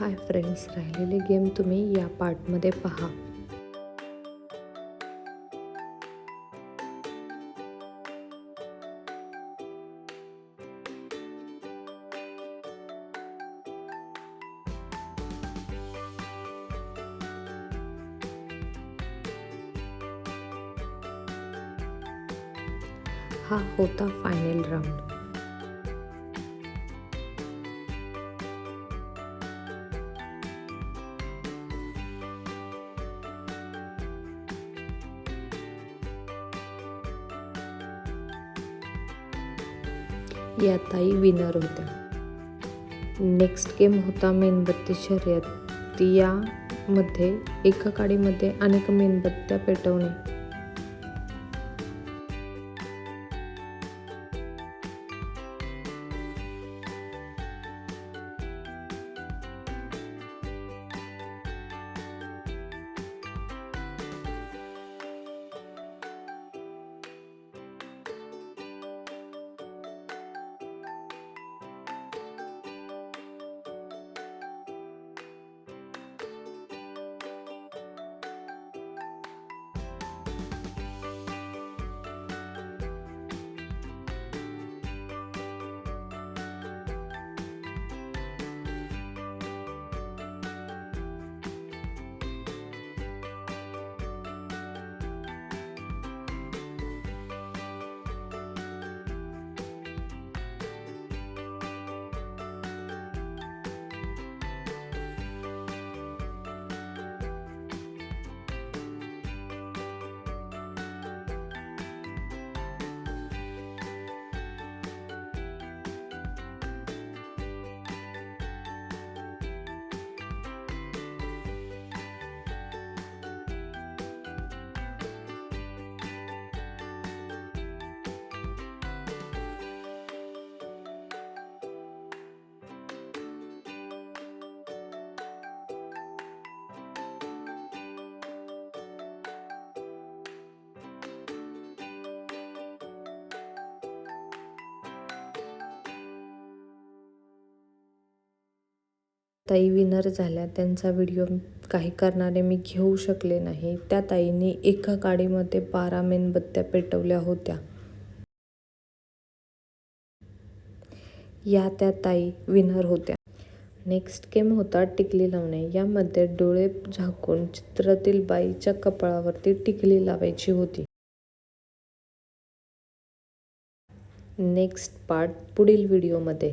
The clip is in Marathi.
हाय फ्रेंड्स, राहिलेले गेम तुम्ही या पार्टमध्ये पहा. हा होता फायनल राऊंड. या ताई विनर होत्या. नेक्स्ट गेम होता मेणबत्ती शर्यत. यामध्ये एका काडीमध्ये अनेक मेणबत्त्या पेटवणे. ताई विनर झाल्या. त्यांचा व्हिडिओ काही कारणाने मी घेऊ शकले नाही. त्या ताईंनी एका काडीमध्ये 12 मेणबत्त्या पेटवल्या होत्या. या त्या ताई विनर होत्या. नेक्स्ट गेम होता टिकली लावणे. यामध्ये डोळे झाकून चित्रातील बाईच्या कपाळावरती टिकली लावायची होती. नेक्स्ट पार्ट पुढील व्हिडिओमध्ये.